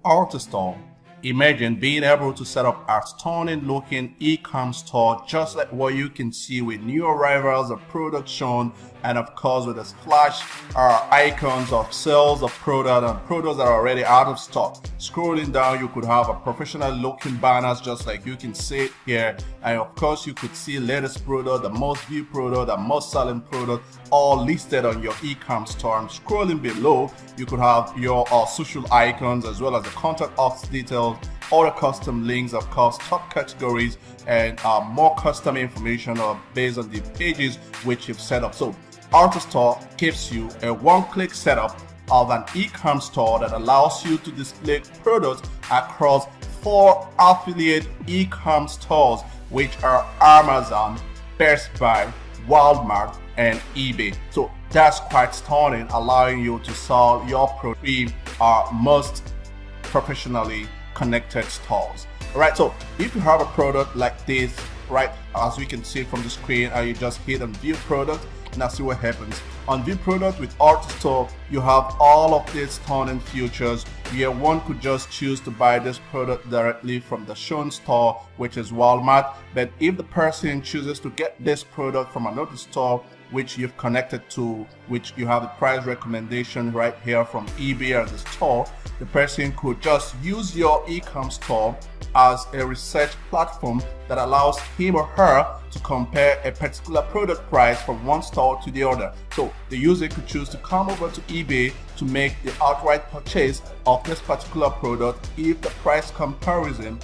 AlterStore. Imagine being able to set up a stunning looking e-com store just like what you can see with new arrivals of products shown, and of course with the splash icons of sales of product and products that are already out of stock. Scrolling down, you could have a professional looking banners just like you can see it here, and of course you could see latest product, the most viewed product, the most selling product, all listed on your e-com store. And scrolling below, you could have your social icons as well as the contact us details, all the custom links, of course, top categories, and more custom information based on the pages which you've set up. So AlterStore gives you a one-click setup of an e-com store that allows you to display products across 4 affiliate e-com stores, which are Amazon, Best Buy, Walmart, and eBay. So that's quite stunning, allowing you to sell your product most professionally connected stores. Alright, so if you have a product like this, right, as we can see from the screen, and you just hit on view product, now see what happens. On view product with AlterStore, you have all of these stunning features where one could just choose to buy this product directly from the shown store, which is Walmart. But if the person chooses to get this product from another store which you've connected to, which you have the price recommendation right here from eBay or the store, the person could just use your e-com store as a research platform that allows him or her to compare a particular product price from one store to the other. So the user could choose to come over to eBay to make the outright purchase of this particular product if the price comparison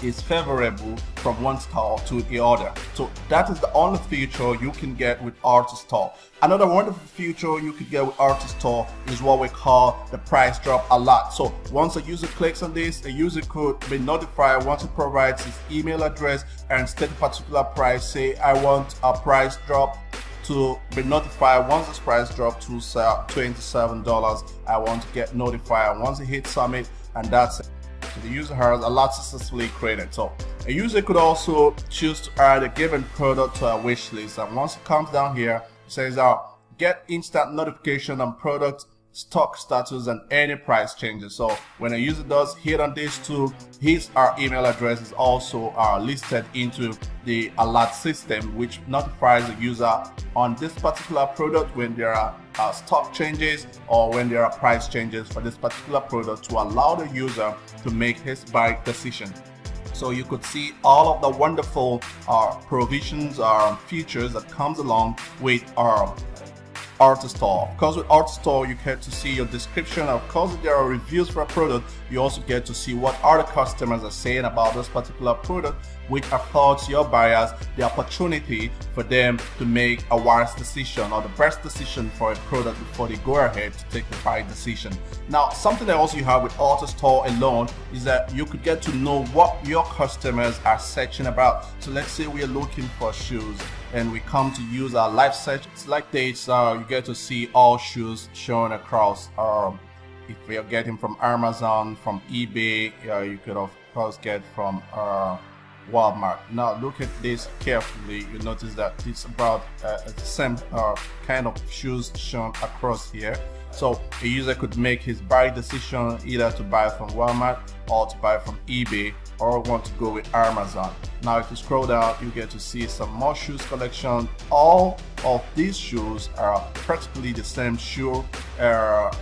is favorable from one store to the other. So that is the only feature you can get with AlterStore. Another wonderful feature you could get with AlterStore is what we call the price drop alert. So once a user clicks on this, a user could be notified once it provides his email address and state a particular price. Say I want a price drop to be notified once this price drops to $27. I want to get notified once it hits submit, and that's it. So the user has a lot successfully created. So a user could also choose to add a given product to a wish list, and once it comes down here, it says get instant notification on product stock status and any price changes. So when a user does hit on these two, his email address is also listed into the alert system, which notifies the user on this particular product when there are stock changes or when there are price changes for this particular product, to allow the user to make his buy decision. So you could see all of the wonderful provisions or features that comes along with AlterStore. Of course, with AlterStore, you get to see your description. Of course, if there are reviews for a product, you also get to see what other customers are saying about this particular product, which affords your buyers the opportunity for them to make a wise decision or the best decision for a product before they go ahead to take the buy decision. Now, something that also you have with AlterStore alone is that you could get to know what your customers are searching about. So let's say we are looking for shoes and we come to use our live search. It's like this, you get to see all shoes shown across. If we are getting from Amazon, from eBay, you could of course get from Walmart. Now look at this carefully. You notice that it's about the same kind of shoes shown across here. So a user could make his buy decision either to buy from Walmart or to buy from eBay, or want to go with Amazon. Now if you scroll down, you get to see some more shoes collection. All of these shoes are practically the same shoe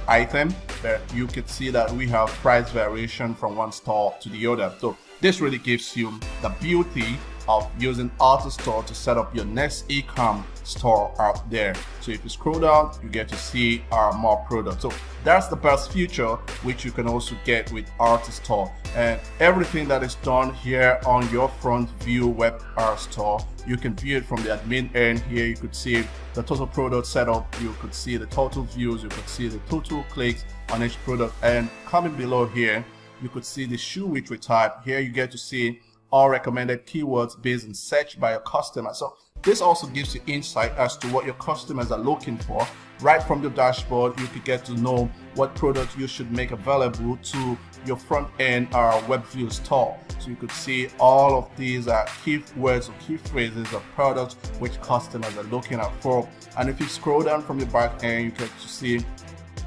item, but you can see that we have price variation from one store to the other. So this really gives you the beauty of using AlterStore to set up your next e-com store out there. So if you scroll down, you get to see more products. So that's the best feature which you can also get with AlterStore, and everything that is done here on your front view web store, you can view it from the admin end. Here you could see the total product setup, you could see the total views, you could see the total clicks on each product, and coming below here you could see the shoe which we type. Here you get to see all recommended keywords based on search by your customer. So this also gives you insight as to what your customers are looking for. Right from the dashboard, you could get to know what product you should make available to your front end web view store. So you could see all of these keywords or key phrases of products which customers are looking out for. And if you scroll down from the back end, you get to see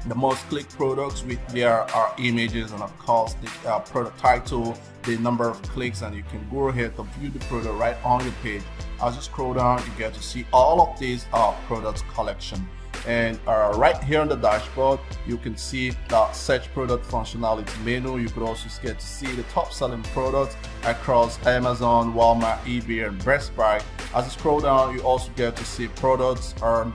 the most clicked products with their images, and of course the product title, the number of clicks, and you can go ahead to view the product right on your page. As you scroll down, you get to see all of these products collection. And right here on the dashboard, you can see the search product functionality menu. You could also get to see the top selling products across Amazon, Walmart, eBay, and Best Buy. As you scroll down, you also get to see products or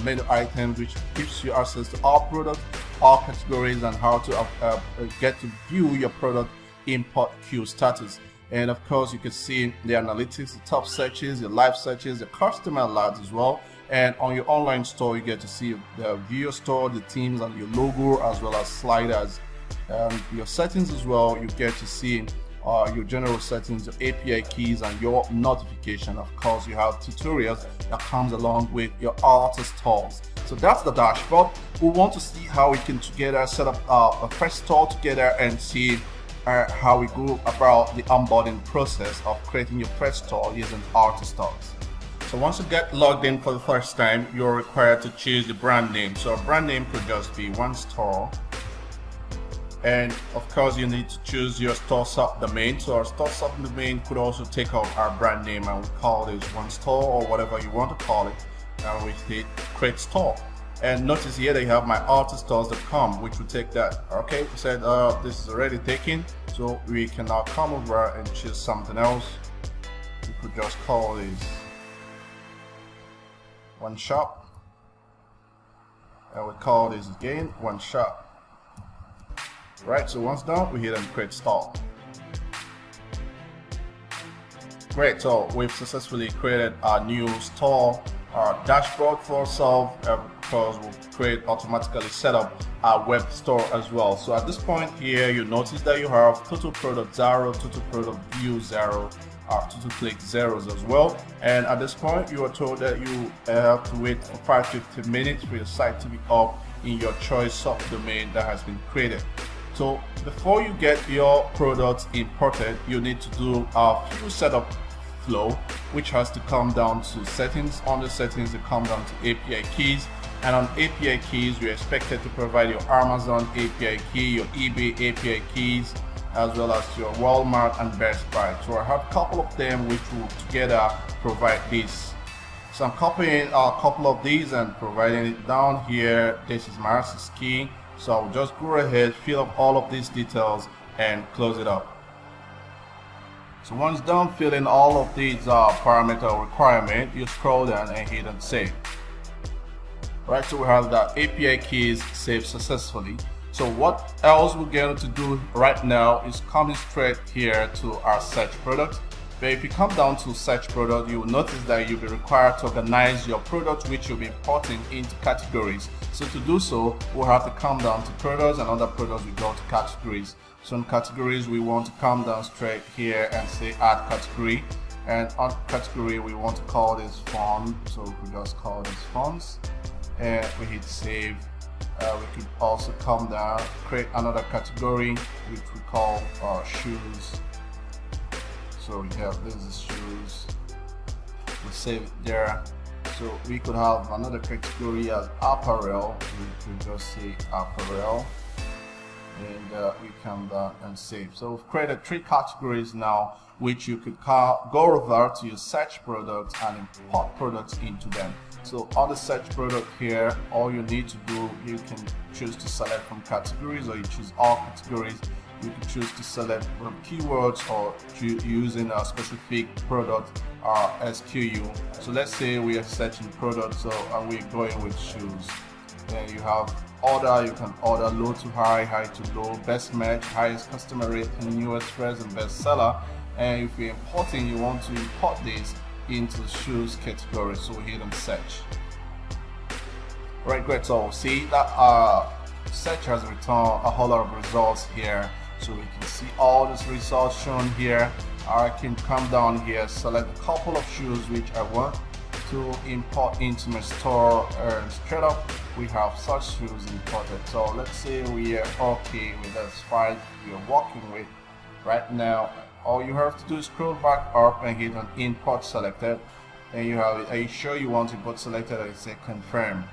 menu items, which gives you access to all products, all categories, and how to get to view your product import queue status. And of course, you can see the analytics, the top searches, the live searches, the customer alerts as well. And on your online store, you get to see the view store, the themes, and your logo, as well as sliders. Your settings as well, you get to see your general settings, your API keys, and your notification. Of course, you have tutorials that comes along with your AlterStores. So that's the dashboard. We want to see how we can together set up a fresh store together and see how we go about the onboarding process of creating your first store using AlterStores. So once you get logged in for the first time, you're required to choose the brand name. So a brand name could just be one store. And of course, you need to choose your store subdomain. So our store subdomain could also take out our brand name, and we call this one store or whatever you want to call it. And we hit create store. And notice here that you have my AlterStores.com, which will take that. Okay, we said this is already taken, so we can now come over and choose something else. We could just call this one shop, and we call this again one shop. Right, so once done, we hit and create store. Great, so we've successfully created our new store dashboard for ourselves. Because we'll create automatically set up our web store as well. So at this point here, you notice that you have total product 0, total product view 0, total click zeros as well. And at this point, you are told that you have to wait for 5-15 minutes for your site to be up in your choice subdomain that has been created. So before you get your products imported, you need to do a few setup flow, which has to come down to settings. On the settings, you come down to API keys. And on API keys, you're expected to provide your Amazon API key, your eBay API keys, as well as your Walmart and Best Buy. So I have a couple of them which will together provide this. So I'm copying a couple of these and providing it down here. This is my access key. So I'll just go ahead, fill up all of these details and close it up. So once done filling all of these parameter requirements, you scroll down and hit and save. Right, so we have the API keys saved successfully. So what else we're going to do right now is coming straight here to our search product. But if you come down to search product, you will notice that you'll be required to organize your product, which you'll be importing into categories. So to do so, we'll have to come down to products, and under products we go to categories. So in categories, we want to come down straight here and say add category. And on category, we want to call this font. So we just call this fonts. And we hit save. We could also come down, create another category which we call shoes. So we have this is shoes. We save it there. So we could have another category as apparel. We could just say apparel, and we come down and save. So we've created 3 categories now, which you could go over to your search products and import products into them. So on the search product here, all you need to do, you can choose to select from categories, or you choose all categories. You can choose to select from keywords or using a specific product SKU. So let's say we are searching products, so and we're going with shoes. Then you have order, you can order low to high, high to low, best match, highest customer rating, newest first, and best seller. And if you're importing, you want to import this into the shoes category, so we hit on search. Right, great. So see that search has returned a whole lot of results here, so we can see all these results shown here. I can come down here, select a couple of shoes which I want to import into my store, and straight up we have such shoes imported. So let's say we are okay with this file we are working with right now. All you have to do is scroll back up and hit on import selected, and you have it. Are you sure you want import selected? I say confirm.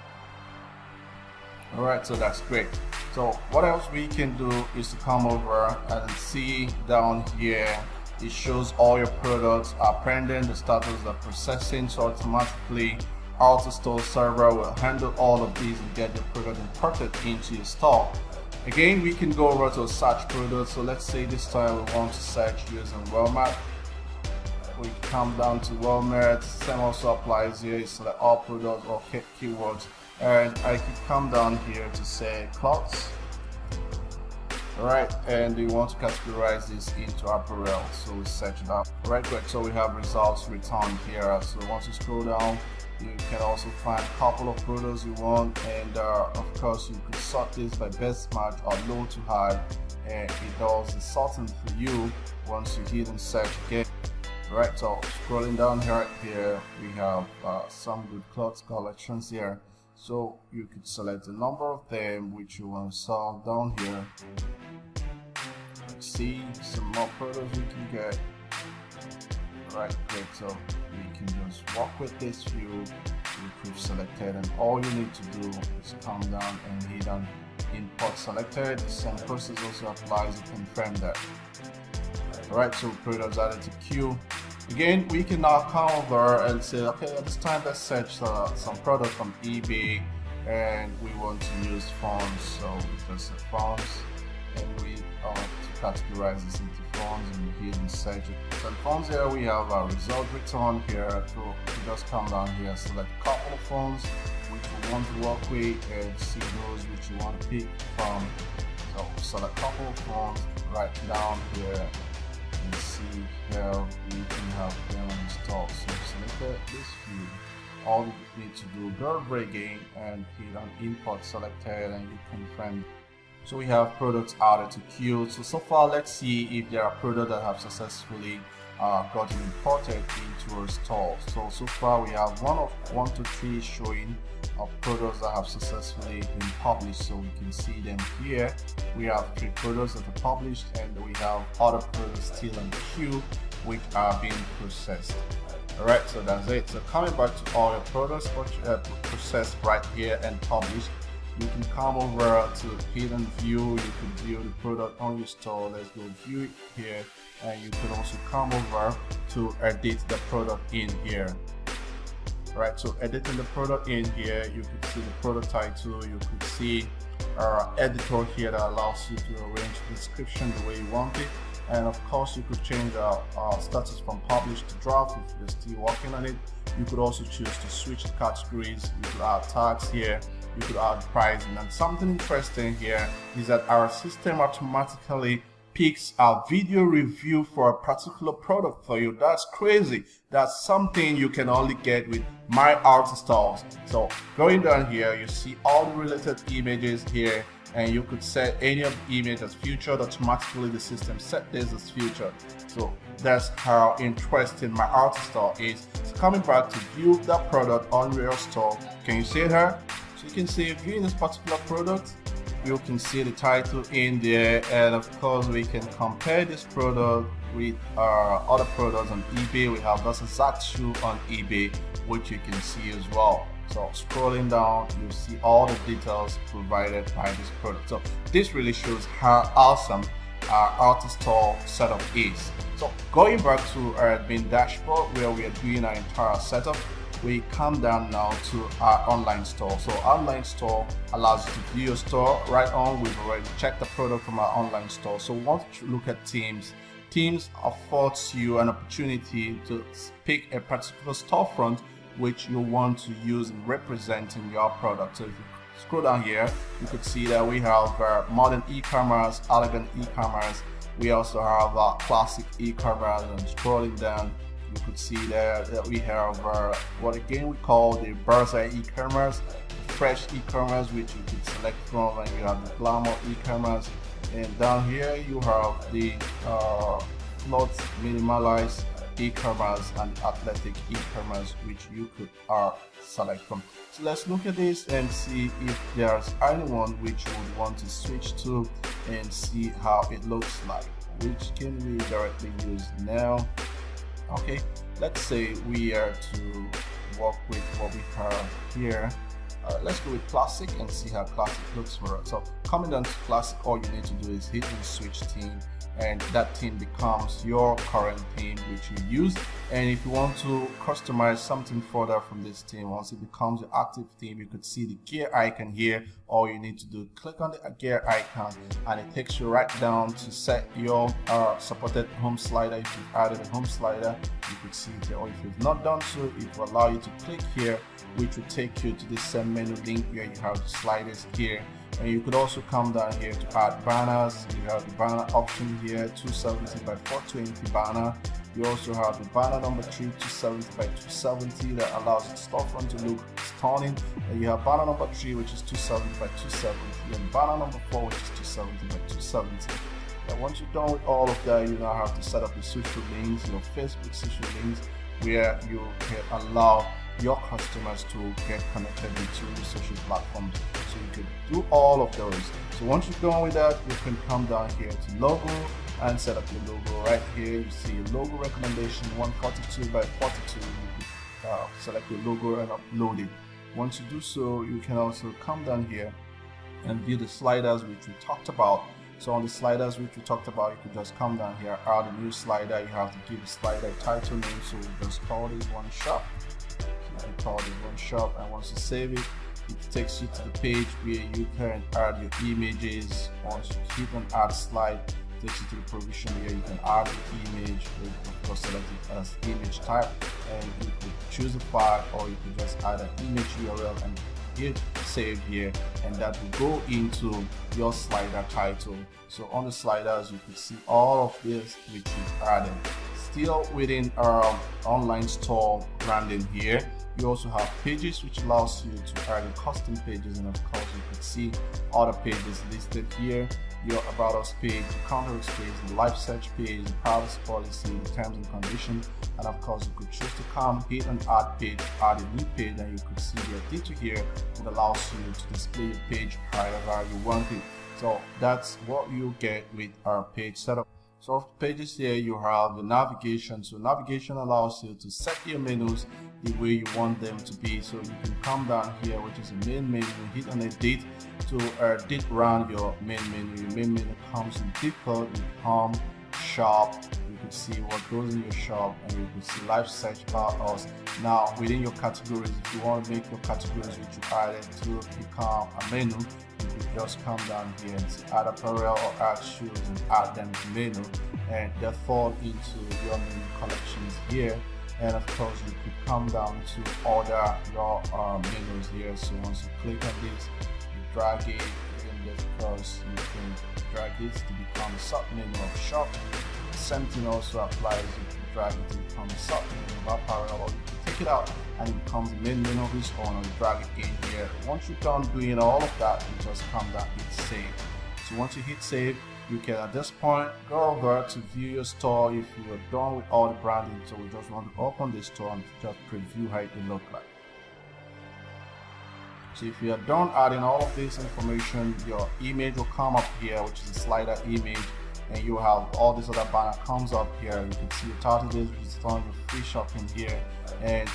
All right, so that's great. So what else we can do is to come over and see down here. It shows all your products are pending, the status of processing. So automatically AlterStores server will handle all of these and get your product imported into your store. Again, we can go over to search products. So let's say this time we want to search using Walmart. We come down to Walmart. Same also applies here. Select all products or keywords, and I can come down here to say clothes. Alright, and we want to categorize this into apparel, so we search it up. Right, great. So we have results returned here. So once you scroll down, you can also find a couple of products you want, and of course you could sort this by best match or low to high, and it does the sorting for you once you hit and search again. Right, so scrolling down here we have some good clothes collections here. So you could select a number of them which you want to sell down here. Let's see some more products we can get. Right, great. So we can just work with this view we've selected, and all you need to do is come down and hit on import selected. The same process also applies to confirm that. Alright, so products added to queue. Again, we can now come over and say, okay, at this time let's search some product from eBay, and we want to use fonts. So we just say fonts, and we to categorize this into fonts, and we hit and search it. So fonts here we have a result return here. So we just come down here, select a couple of fonts which we want to work with, and see those which you want to pick from. So select a couple of fonts right down here. And see here we can have them installed. So select this view. All you need to do, go over again and hit on import selected, and you confirm. So we have products added to queue. So far let's see if there are products that have successfully gotten imported into our store. So far we have 1 to 3 showing of products that have successfully been published. So we can see them here. We have 3 products that are published, and we have other products still in the queue which are being processed. Alright, so that's it. So coming back to all your products processed right here and published, you can come over to hidden view. You can view the product on your store. Let's go view it here, and you can also come over to edit the product in here. Right, so editing the product in here, you can see the product title. You could see our editor here that allows you to arrange the description the way you want it, and of course you could change our status from published to draft if you're still working on it. You could also choose to switch the categories. You could add tags here. You could add pricing, and something interesting here is that our system automatically picks a video review for a particular product for you. That's crazy. That's something you can only get with my AlterStores. So going down here, you see all the related images here, and you could set any of the image as featured. Automatically the system set this as featured. So that's how interesting my AlterStore is. So coming back to view that product on your store, can you see it here? So you can see viewing this particular product, you can see the title in there, and of course we can compare this product with other products on eBay. We have this exact shoe on eBay which you can see as well. So scrolling down, you see all the details provided by this product. So this really shows how awesome our AlterStore setup is. So going back to our admin dashboard where we are doing our entire setup, we come down now to our online store. So online store allows you to view your store right on. We've already checked the product from our online store. So we want to look at themes. Themes affords you an opportunity to pick a particular storefront which you want to use in representing your product. So if you scroll down here, you could see that we have modern e-commerce, elegant e-commerce. We also have classic e-commerce, and scrolling down, you could see there that we have what again we call the Birthday e-commerce, fresh e-commerce which you could select from, and you have the glamour e-commerce, and down here you have the clothes minimalized e-commerce and athletic e-commerce which you could select from. So let's look at this and see if there's anyone which you would want to switch to and see how it looks like, which can we directly use now. Okay, let's say we are to work with what we have here. Let's go with classic and see how classic looks for us. So coming down to classic, all you need to do is hit and switch theme, and that theme becomes your current theme which you use. And if you want to customize something further from this theme, once it becomes your active theme, you could see the gear icon here. All you need to do, click on the gear icon, and it takes you right down to set your supported home slider. If you've added a home slider, you could see it here, or if you've not done so, it will allow you to click here, which will take you to this same menu link where you have the sliders here. And you could also come down here to add banners. You have the banner option here, 270 by 420 banner. You also have the banner number 3, 270 by 270, that allows the storefront to look stunning. And you have banner number 3, which is 270 by 270, and banner number 4, which is 270 by 270. And once you're done with all of that, you now have to set up the social links, your Facebook social links, where you can allow your customers to get connected with your social platforms. So you can do all of those. So once you're done with that, you can come down here to logo and set up your logo. Right here you see a logo recommendation 142 by 42. You can select your logo and upload it. Once you do so, you can also come down here and view the sliders which we talked about. So on the sliders which we talked about, you could just come down here, add a new slider. You have to give the slider a title name, so we just call it one shop. Call it one shop, and once you save it, it takes you to the page where you can add your images. Once you hit on add slide, it takes you to the provision where you can add the image. Of course, select it as image type, and you could choose a file, or you could just add an image URL and hit save here, and that will go into your slider title. So on the sliders, you can see all of this which you've added. Still within our online store branding here, you also have pages, which allows you to add your custom pages, and of course you can see other pages listed here. Your about us page, your contact page, the live search page, the privacy policy, the terms and conditions, and of course you could choose to come hit an add page, add a new page, and you could see your detail here that allows you to display your page however you want it. So that's what you get with our page setup. So for pages here, you have the navigation. So navigation allows you to set your menus the way you want them to be. So you can come down here, which is the main menu, hit on edit to edit around your main menu. Your main menu comes in default, in home, shop. You can see what goes in your shop, and you can see live search about us. Now within your categories, if you want to make your categories which you added to become a menu, you could just come down here and say add apparel or add shoes and add them to menu, and they fall into your menu collections here. And of course you could come down to order your menus here. So once you click on this, you drag it, and of course you can drag it to become a sub menu of shop. The same thing also applies. You can drag it to become a sub menu of apparel, or you can take it out and it becomes the main menu of its own, and you drag it in here. Once you're done doing all of that, you just come down, hit save. So once you hit save, you can at this point go over to view your store. If you are done with all the branding, so we just want to open the store and just preview how it will look like. So if you are done adding all of this information, your image will come up here, which is a slider image, and you have all this other banner comes up here. You can see your 30 days, which is on your free shopping here, and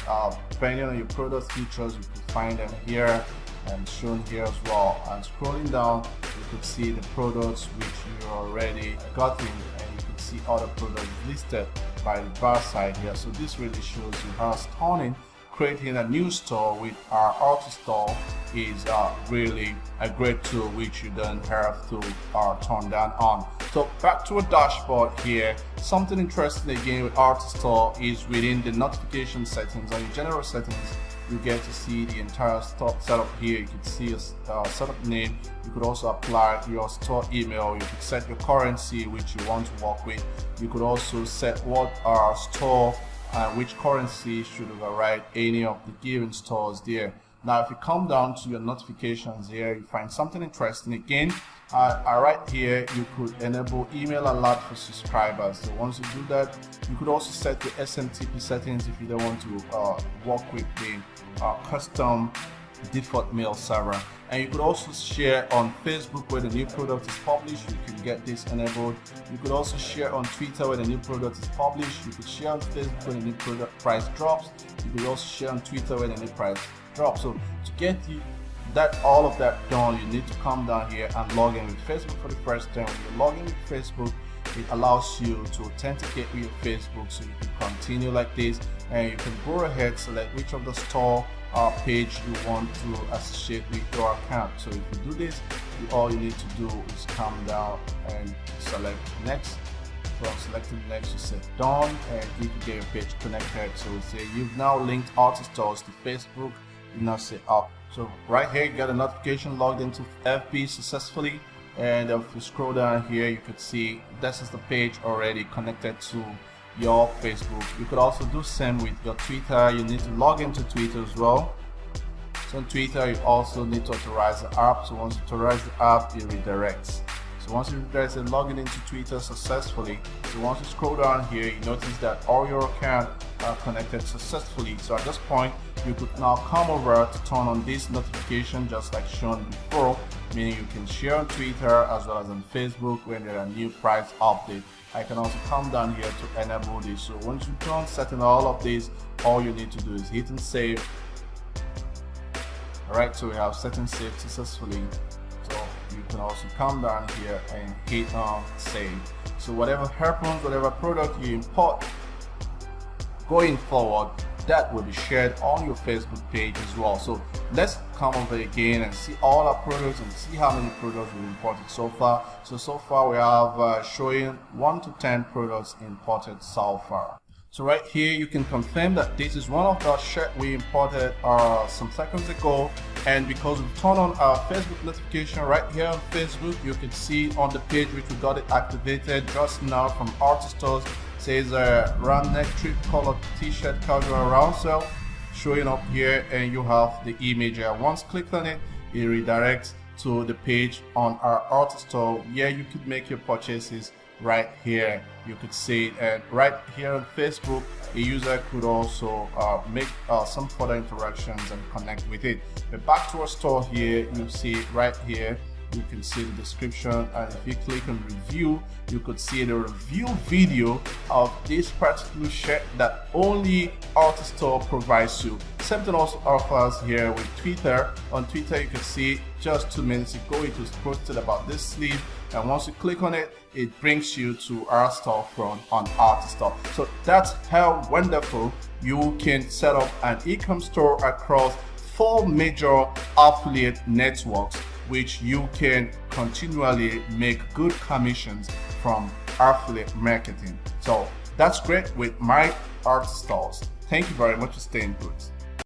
depending on your product features, you can find them here and shown here as well. And scrolling down, you could see the products which you already gotten, and you can see other products listed by the bar side here. So this really shows you how stunning creating a new store with our AlterStore is really a great tool which you don't have to turn down on. So back to a dashboard here. Something interesting again with AlterStore is within the notification settings. On your general settings, you get to see the entire store setup here. You can see a setup name. You could also apply your store email. You could set your currency which you want to work with. You could also set what our store which currency should override any of the given stores there. Now if you come down to your notifications here, you find something interesting again. Right here you could enable email alert for subscribers. So once you do that, you could also set the SMTP settings if you don't want to work with the custom default mail server. And you could also share on Facebook where the new product is published. You can get this enabled. You could also share on Twitter where the new product is published. You could share on Facebook when the new product price drops. You could also share on Twitter when the new price drops. So to get that all of that done, you need to come down here and log in with Facebook for the first time. When you log in with Facebook, it allows you to authenticate with your Facebook, so you can continue like this, and you can go ahead, select which of the store page you want to associate with your account. So if you do this, all you need to do is come down and select next. From selecting next, you say done, and if you get your page connected, so say you've now linked AlterStores to Facebook, you now say up. So right here you got a notification logged into FB successfully, and if you scroll down here, you could see this is the page already connected to your Facebook. You could also do same with your Twitter. You need to log into Twitter as well. So on Twitter, you also need to authorize the app. So once you authorize the app, it redirects. So once you guys are logging into Twitter successfully, so once you scroll down here, you notice that all your accounts are connected successfully. So at this point, you could now come over to turn on this notification just like shown before, meaning you can share on Twitter as well as on Facebook when there are new price updates. I can also come down here to enable this. So once you turn setting all of these, all you need to do is hit and save. Alright, so we have set and save successfully. So you can also come down here and hit on save. So whatever happens, whatever product you import going forward, that will be shared on your Facebook page as well. So let's come over again and see all our products and see how many products we've imported so far. So far we have showing 1 to 10 products imported so far. So right here you can confirm that this is one of the shirts we imported some seconds ago, and because we turn on our Facebook notification right here on Facebook, you can see on the page which we got it activated just now from AlterStores, says round neck trip color t-shirt casual round sale showing up here, and you have the image here. Once click on it, it redirects to the page on our AlterStore where you could make your purchases. Right here you could see it, and right here on Facebook a user could also make some further interactions and connect with it. But back to our store here, you see right here you can see the description, and if you click on review, you could see the review video of this particular shirt that only AlterStore provides you. Something also offers here with Twitter. On Twitter you can see just 2 minutes ago it was posted about this sleeve, and once you click on it, it brings you to our storefront on AlterStore. So that's how wonderful you can set up an e-commerce store across 4 major affiliate networks, which you can continually make good commissions from affiliate marketing. So that's great with my AlterStores. Thank you very much for staying put.